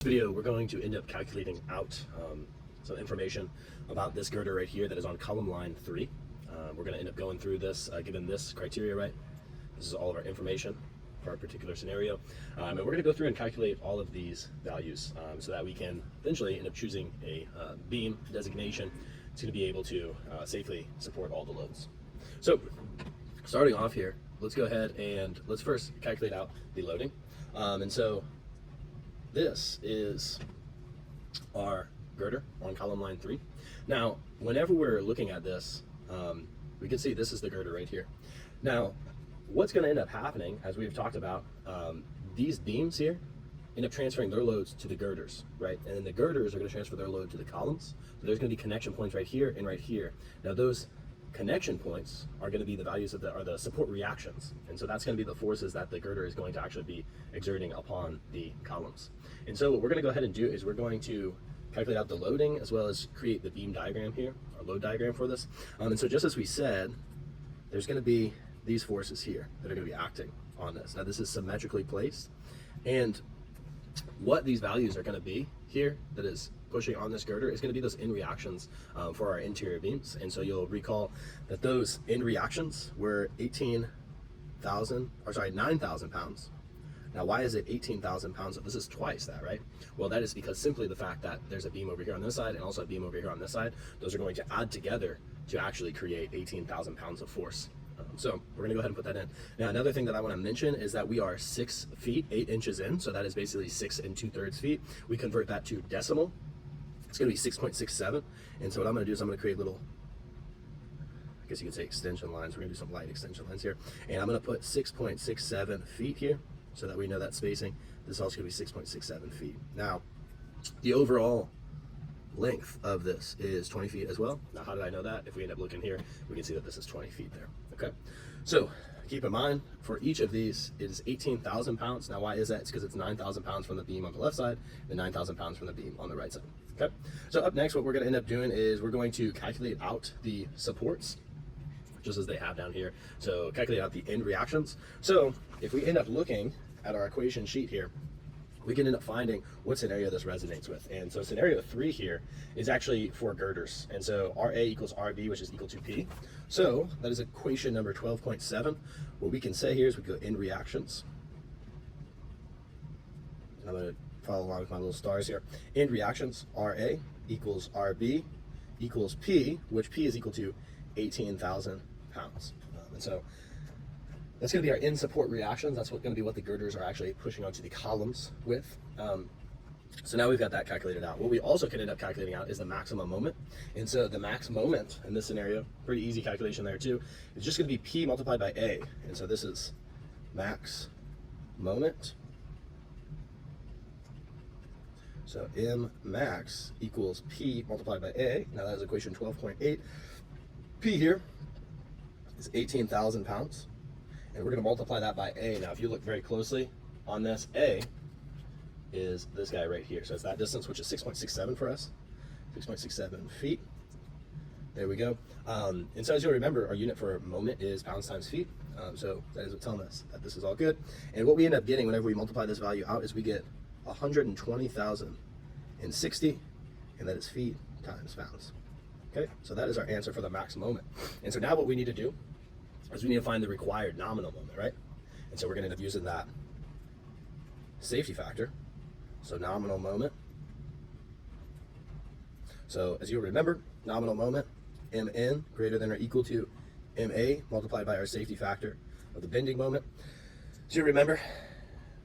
Video, we're going to end up calculating out some information about this girder right here that is on column line 3. We're going to end up going through this, given this criteria, right? This is all of our information for our particular scenario. And we're going to go through and calculate all of these values so that we can eventually end up choosing a beam designation. It's going to be able to safely support all the loads. So starting off here, let's go ahead and let's first calculate out the loading. And so this is our girder on column line 3. Now, whenever we're looking at this, we can see this is the girder right here. Now, what's going to end up happening, as we've talked about, these beams here end up transferring their loads to the girders, right? And then the girders are going to transfer their load to the columns. So there's going to be connection points right here and right here. Now, those connection points are going to be the values of the support reactions, and so that's going to be the forces that the girder is going to actually be exerting upon the columns. And so what we're going to go ahead and do is we're going to calculate out the loading as well as create the beam diagram here, our load diagram for this. And so just as we said, there's going to be these forces here that are going to be acting on this. Now this is symmetrically placed, and what these values are going to be here that is pushing on this girder is going to be those end reactions for our interior beams. And so you'll recall that those end reactions were 9,000 pounds. Now, why is it 18,000 pounds? So this is twice that, right? Well, that is because simply the fact that there's a beam over here on this side and also a beam over here on this side, those are going to add together to actually create 18,000 pounds of force. So we're going to go ahead and put that in. Now, another thing that I want to mention is that we are 6 feet 8 inches in, so that is basically 6 2/3 feet. We convert that to decimal. It's going to be 6.67. And so what I'm going to do is I'm going to create little, I guess you could say extension lines. We're going to do some light extension lines here. And I'm going to put 6.67 feet here so that we know that spacing. This is also going to be 6.67 feet. Now, the overall length of this is 20 feet as well. Now, how did I know that? If we end up looking here, we can see that this is 20 feet there. Okay, so keep in mind for each of these it is 18,000 pounds. Now, why is that? It's because it's 9,000 pounds from the beam on the left side and 9,000 pounds from the beam on the right side. Okay, so up next, what we're going to end up doing is we're going to calculate out the supports just as they have down here. So calculate out the end reactions. So if we end up looking at our equation sheet here, we can end up finding what scenario this resonates with. And so scenario 3 here is actually for girders. And so RA equals RB, which is equal to P. So that is equation number 12.7. What we can say here is we go end reactions. And I'm going to follow along with my little stars here. End reactions, RA equals RB equals P, which P is equal to 18,000 pounds. And so that's going to be our end support reactions. That's going to be what the girders are actually pushing onto the columns with. So now we've got that calculated out. What we also can end up calculating out is the maximum moment. And so the max moment in this scenario, pretty easy calculation there too, is just going to be P multiplied by A. And so this is max moment. So M max equals P multiplied by A. Now that is equation 12.8. P here is 18,000 pounds. And we're going to multiply that by A. Now, if you look very closely on this, A is this guy right here. So it's that distance, which is 6.67 for us, 6.67 feet. There we go. And so as you'll remember, our unit for moment is pounds times feet. So that is telling us that this is all good. And what we end up getting whenever we multiply this value out is we get 120,060, and that is feet times pounds. Okay, so that is our answer for the max moment. And so now what we need to do is we need to find the required nominal moment, right? And so we're going to end up using that safety factor. So nominal moment. So as you'll remember, nominal moment, Mn greater than or equal to Ma multiplied by our safety factor of the bending moment. So you remember,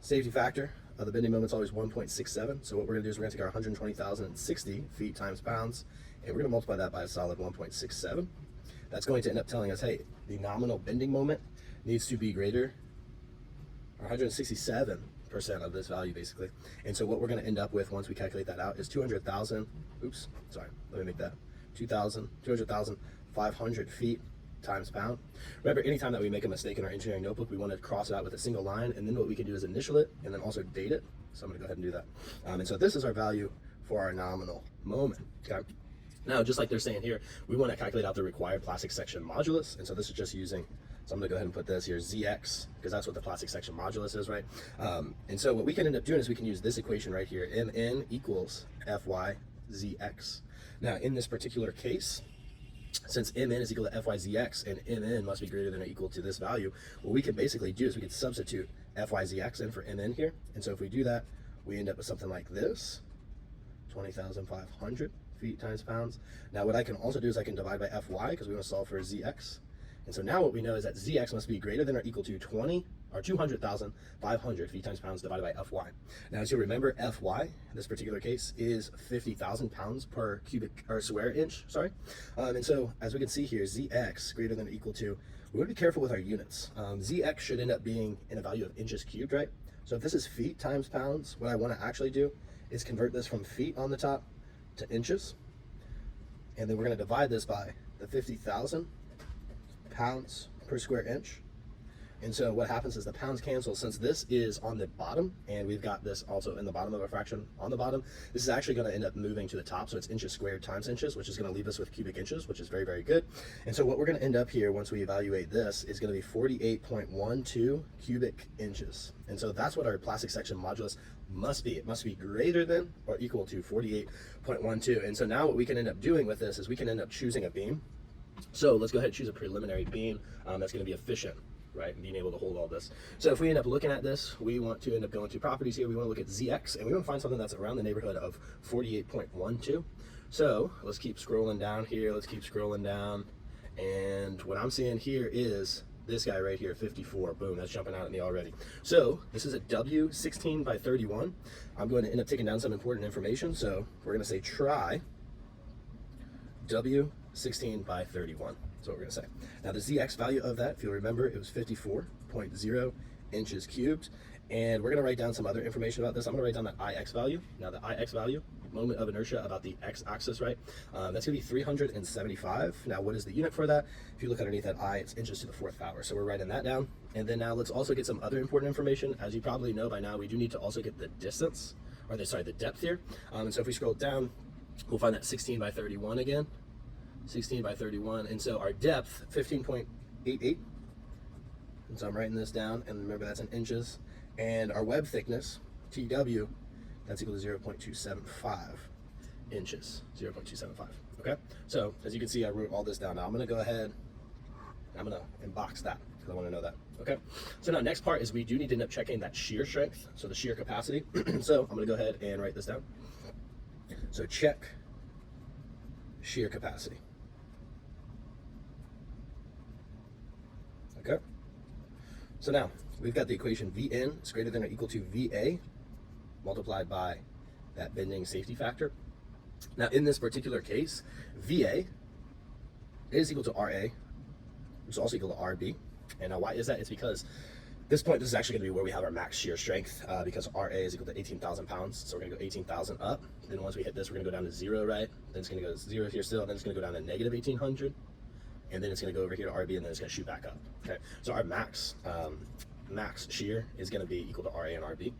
safety factor of the bending moment is always 1.67. So what we're going to do is we're going to take our 120,060 feet times pounds, and we're going to multiply that by a solid 1.67. That's going to end up telling us, hey, the nominal bending moment needs to be greater, or 167% of this value, basically. And so what we're going to end up with once we calculate that out is 200,000, oops, sorry, let me make that 200,500 feet times pound. Remember, anytime that we make a mistake in our engineering notebook, we want to cross it out with a single line, and then what we can do is initial it and then also date it. So I'm going to go ahead and do that. And so this is our value for our nominal moment. Okay. Now, just like they're saying here, we want to calculate out the required plastic section modulus, and so this is just using So I'm gonna go ahead and put this here, ZX, because that's what the plastic section modulus is, right? And so what we can end up doing is we can use this equation right here, Mn equals Fy ZX. Now in this particular case, since Mn is equal to Fyzx and Mn must be greater than or equal to this value, what we can basically do is we can substitute Fyzx in for Mn here. And so if we do that, we end up with something like this, 20,500 feet times pounds. Now what I can also do is I can divide by Fy because we want to solve for Zx. And so now what we know is that Zx must be greater than or equal to 200,500 feet times pounds divided by Fy. Now as you remember, Fy in this particular case is 50,000 pounds per cubic or square inch, sorry. And so as we can see here, Zx greater than or equal to, we want to be careful with our units. Zx should end up being in a value of inches cubed, right? So if this is feet times pounds, what I want to actually do is convert this from feet on the top to inches. And then we're going to divide this by the 50,000 pounds per square inch. And so what happens is the pounds cancel. Since this is on the bottom and we've got this also in the bottom of a fraction on the bottom, this is actually going to end up moving to the top. So it's inches squared times inches, which is going to leave us with cubic inches, which is very, very good. And so what we're going to end up here once we evaluate this is going to be 48.12 cubic inches. And so that's what our plastic section modulus must be. It must be greater than or equal to 48.12. And so now what we can end up doing with this is we can end up choosing a beam. So let's go ahead and choose a preliminary beam that's going to be efficient, right, and being able to hold all this. So if we end up looking at this, we want to end up going to properties here. We want to look at ZX, and we want to find something that's around the neighborhood of 48.12. So let's keep scrolling down here. Let's keep scrolling down. And what I'm seeing here is this guy right here, 54. Boom, that's jumping out at me already. So this is a W16 by 31. I'm going to end up taking down some important information. So we're going to say try W16 by 31. That's what we're going to say. Now the ZX value of that, if you'll remember, it was 54.0 inches cubed. And we're going to write down some other information about this. I'm going to write down that IX value. Now the IX value, moment of inertia about the X-axis, right? That's going to be 375. Now what is the unit for that? If you look underneath that I, it's inches to the 4th power. So we're writing that down. And then now let's also get some other important information. As you probably know by now, we do need to also get the distance, or the depth here. And so if we scroll down, we'll find that 16 by 31 again. 16 by 31, and so our depth 15.88, and so I'm writing this down, and remember that's in inches, and our web thickness TW, that's equal to 0.275 inches, 0.275. Okay, so as you can see, I wrote all this down. Now I'm going to go ahead, I'm going to inbox that because I want to know that. Okay, so now next part is we do need to end up checking that shear strength, so the shear capacity. So I'm going to go ahead and write this down. So check shear capacity. Okay, so now we've got the equation Vn is greater than or equal to Va multiplied by that bending safety factor. Now in this particular case, Va is equal to Ra, which is also equal to Rb. And now why is that? It's because at this point, this is actually going to be where we have our max shear strength because Ra is equal to 18,000 pounds. So we're going to go 18,000 up. Then once we hit this, we're going to go down to 0, right? Then it's going to go 0 here still. Then it's going to go down to negative 1,800. And then it's going to go over here to RB, and then it's going to shoot back up. Okay, so our max shear is going to be equal to RA and RB.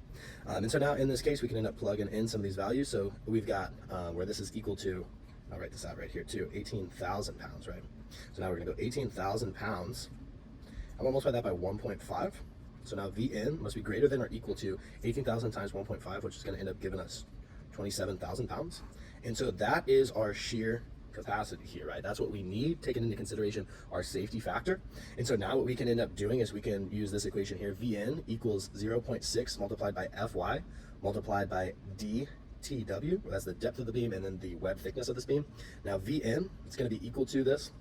And so now in this case, we can end up plugging in some of these values. So we've got where this is equal to, I'll write this out right here too, 18,000 pounds, right? So now we're going to go 18,000 pounds. I'm going to multiply that by 1.5. So now Vn must be greater than or equal to 18,000 times 1.5, which is going to end up giving us 27,000 pounds. And so that is our shear capacity here, right? That's what we need, taking into consideration our safety factor. And so now what we can end up doing is we can use this equation here, Vn equals 0.6 multiplied by Fy multiplied by dTw, that's the depth of the beam, and then the web thickness of this beam. Now Vn, it's going to be equal to this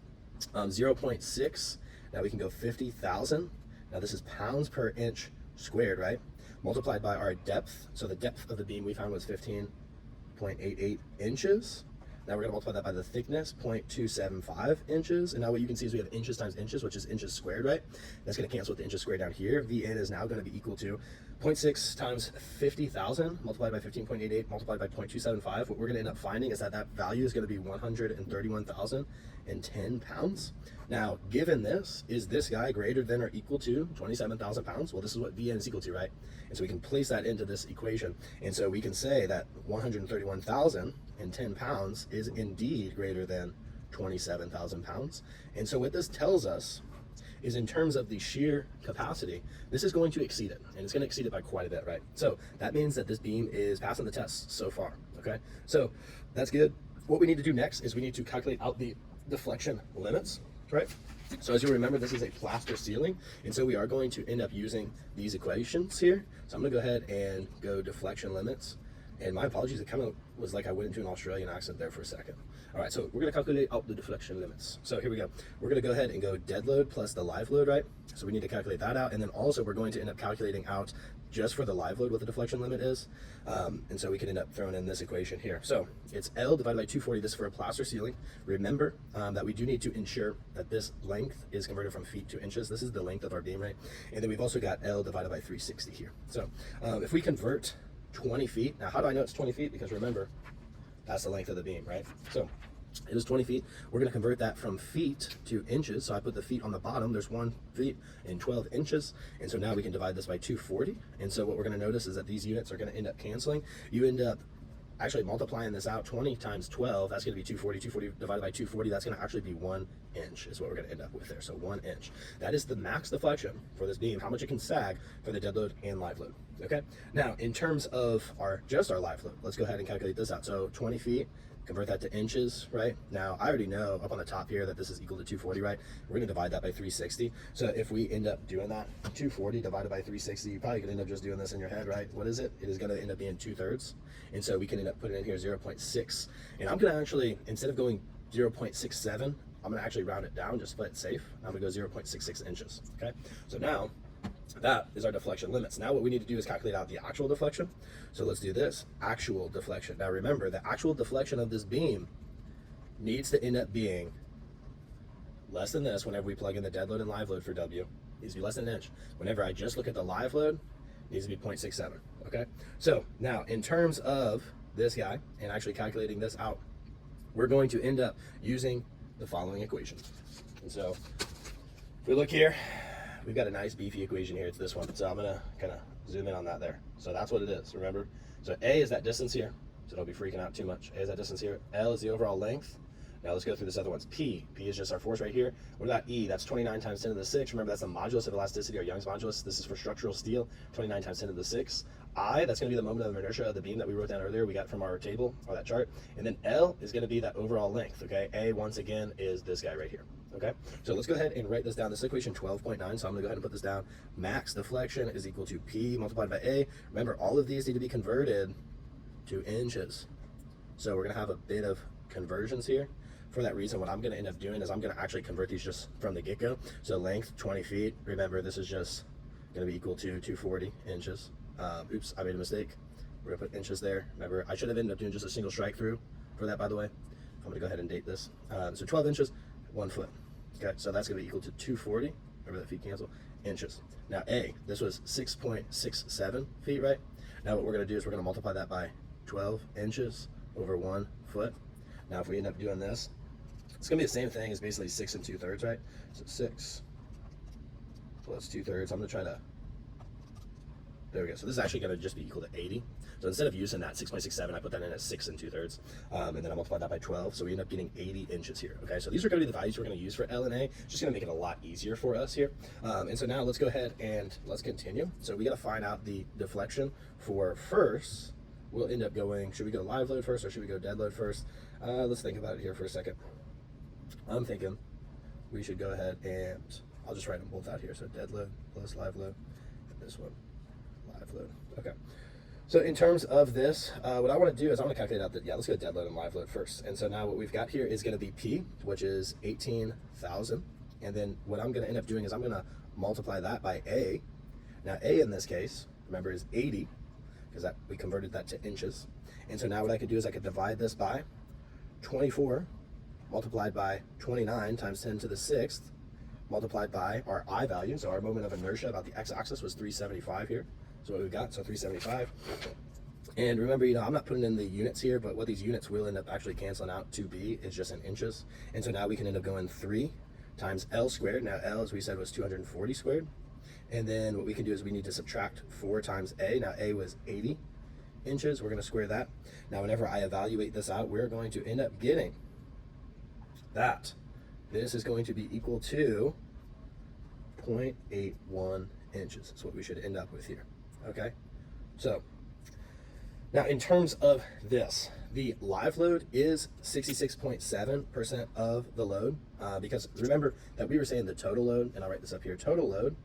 0.6. Now we can go 50,000. Now this is pounds per inch squared, right? Multiplied by our depth. So the depth of the beam we found was 15.88 inches. Now we're going to multiply that by the thickness, 0.275 inches. And now what you can see is we have inches times inches, which is inches squared, right? That's going to cancel with the inches squared down here. Vn is now going to be equal to 0.6 times 50,000 multiplied by 15.88 multiplied by 0.275. What we're going to end up finding is that that value is going to be 131,010 pounds. Now, given this, is this guy greater than or equal to 27,000 pounds? Well, this is what Vn is equal to, right? And so we can place that into this equation. And so we can say that 131,010 pounds is indeed greater than 27,000 pounds. And so what this tells us is in terms of the shear capacity, this is going to exceed it, and it's going to exceed it by quite a bit, right? So that means that this beam is passing the test so far, okay? So that's good. What we need to do next is we need to calculate out the deflection limits, right? So as you remember, this is a plaster ceiling, and so we are going to end up using these equations here. So I'm going to go ahead and go deflection limits. And my apologies, it kind of was like I went into an Australian accent there for a second. All right, so we're going to calculate out the deflection limits. So here we go. We're going to go ahead and go dead load plus the live load, right? So we need to calculate that out. And then also we're going to end up calculating out just for the live load what the deflection limit is. And so we can end up throwing in this equation here. So it's L divided by 240. This is for a plaster ceiling. Remember that we do need to ensure that this length is converted from feet to inches. This is the length of our beam, right? And then we've also got L divided by 360 here. So if we convert 20 feet. Now, how do I know it's 20 feet? Because remember, that's the length of the beam, right? So it is 20 feet. We're going to convert that from feet to inches. So I put the feet on the bottom. There's 1 feet and 12 inches. And so now we can divide this by 240. And so what we're going to notice is that these units are going to end up canceling. You end up actually multiplying this out. 20 times 12, that's going to be 240. 240 divided by 240, that's going to actually be 1 inch is what we're going to end up with there. So 1 inch. That is the max deflection for this beam, how much it can sag for the dead load and live load. Okay. Now, in terms of just our live load, let's go ahead and calculate this out. So 20 feet, convert that to inches, right? Now, I already know up on the top here that this is equal to 240, right? We're going to divide that by 360. So if we end up doing that, 240 divided by 360, you probably could end up just doing this in your head, right? What is it? It is going to end up being 2/3. And so we can end up putting in here 0.6. And I'm going to actually, instead of going 0.67, I'm going to actually round it down, just split it safe. I'm going to go 0.66 inches, okay? So now, that is our deflection limits. Now what we need to do is calculate out the actual deflection. So let's do this, actual deflection. Now remember, the actual deflection of this beam needs to end up being less than this whenever we plug in the dead load and live load for W. It needs to be less than an inch. Whenever I just look at the live load, it needs to be 0.67, okay? So now in terms of this guy and actually calculating this out, we're going to end up using the following equation. And so if we look here, we've got a nice beefy equation here. It's this one. So I'm going to kind of zoom in on that there. So that's what it is, remember? So A is that distance here. So don't be freaking out too much. A is that distance here. L is the overall length. Now let's go through this other one. P. P is just our force right here. What about E? That's 29 times 10 to the 6. Remember, that's the modulus of elasticity, or Young's modulus. This is for structural steel, 29 times 10 to the 6. I, that's going to be the moment of inertia of the beam that we wrote down earlier. We got from our table or that chart. And then L is going to be that overall length, okay? A, once again, is this guy right here, okay? So let's go ahead and write this down. This equation 12.9, so I'm going to go ahead and put this down. Max deflection is equal to P multiplied by A. Remember, all of these need to be converted to inches. So we're going to have a bit of conversions here. For that reason, what I'm going to end up doing is I'm going to actually convert these just from the get-go. So length, 20 feet. Remember, this is just going to be equal to 240 inches. Oops, I made a mistake. We're going to put inches there. Remember, I should have ended up doing just a single strike through for that, by the way. I'm going to go ahead and date this. So 12 inches, 1 foot. Okay, so that's going to be equal to 240. Remember that feet cancel. Inches. Now A, this was 6.67 feet, right? Now what we're going to do is we're going to multiply that by 12 inches over 1 foot. Now if we end up doing this, it's going to be the same thing as basically 6 2/3, right? So 6 plus 2/3. I'm going to try to, there we go. So this is actually going to just be equal to 80. So instead of using that 6.67, I put that in as 6 2/3. And then I multiply that by 12. So we end up getting 80 inches here. Okay, so these are going to be the values we're going to use for L and A. It's just going to make it a lot easier for us here. And so now let's go ahead and let's continue. So we got to find out the deflection for first. We'll end up going, should we go live load first or should we go dead load first? Let's think about it here for a second. I'm thinking we should go ahead and I'll just write them both out here. So dead load plus live load, and this one, live load. Okay. So in terms of this, what I want to do is I want to calculate out that, let's go dead load and live load first. And so now what we've got here is going to be P, which is 18,000. And then what I'm going to end up doing is I'm going to multiply that by A. Now A in this case, remember, is 80, because we converted that to inches. And so now what I could do is I could divide this by 24 multiplied by 29 times 10 to the 6th multiplied by our I value. So our moment of inertia about the x-axis was 375 here. So what we've got, so 375. And remember, I'm not putting in the units here, but what these units will end up actually canceling out to be is just in inches. And so now we can end up going 3 times L squared. Now L, as we said, was 240 squared. And then what we can do is we need to subtract 4 times A. Now A was 80 inches. We're going to square that. Now whenever I evaluate this out, we're going to end up getting that this is going to be equal to 0.81 inches is what we should end up with here. Okay, so now in terms of this, the live load is 66.7% of the load, because remember that we were saying the total load, and I'll write this up here, total load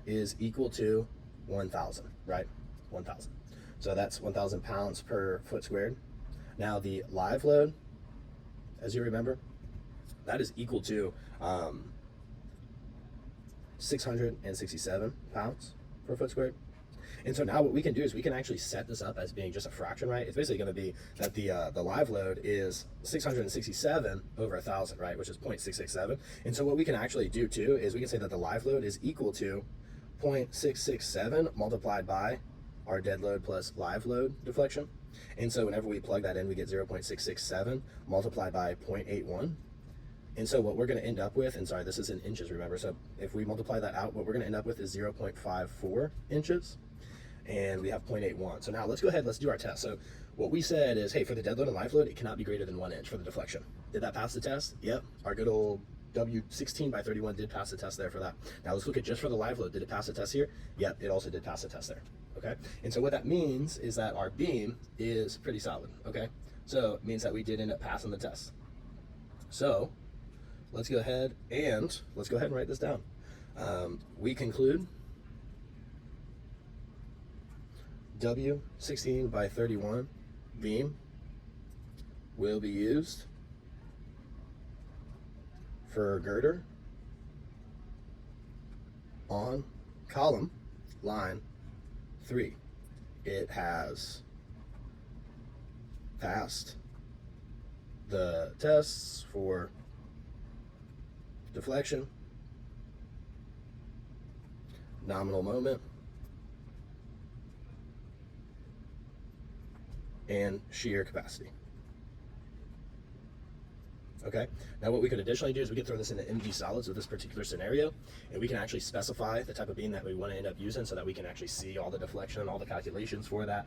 is equal to 1,000, right? 1,000. So that's 1,000 pounds per foot squared. Now the live load, as you remember, that is equal to 667 pounds per foot squared. And so now what we can do is we can actually set this up as being just a fraction, right? It's basically going to be that the live load is 667 over 1,000, right? Which is 0.667. And so what we can actually do too is we can say that the live load is equal to 0.667 multiplied by our dead load plus live load deflection. And so whenever we plug that in, we get 0.667 multiplied by 0.81. And so what we're going to end up with, and sorry, this is in inches, remember, so if we multiply that out, what we're going to end up with is 0.54 inches, and we have 0.81. So now let's go ahead, let's do our test. So what we said is, hey, for the dead load and live load, it cannot be greater than 1 inch for the deflection. Did that pass the test? Yep, our good old W16 by 31 did pass the test there for that. Now let's look at just for the live load. Did it pass the test here? Yep, it also did pass the test there. Okay, and so what that means is that our beam is pretty solid. Okay, so it means that we did end up passing the test. So let's go ahead and write this down. We conclude W16 by 31 beam will be used for girder on column line 3. It has passed the tests for deflection, nominal moment, and shear capacity. Okay, now what we could additionally do is we could throw this into MG solids with this particular scenario, and we can actually specify the type of beam that we want to end up using so that we can actually see all the deflection and all the calculations for that.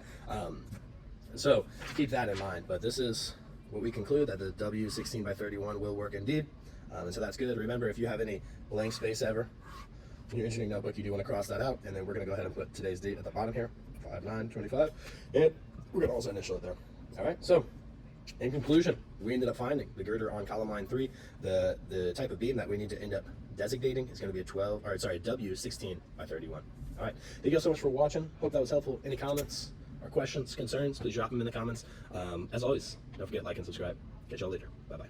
So keep that in mind, but this is what we conclude, that the W16 by 31 will work indeed. And so that's good. Remember, if you have any blank space ever in your engineering notebook, you do want to cross that out, and then we're going to go ahead and put today's date at the bottom here, 5/9/25, and we're going to also initial it there. All right, so in conclusion, we ended up finding the girder on column line 3. The type of beam that we need to end up designating is going to be a W16 by 31. All right, thank you all so much for watching. Hope that was helpful. Any comments or questions, concerns, please drop them in the comments. As always, don't forget, like and subscribe. Catch y'all later. Bye-bye.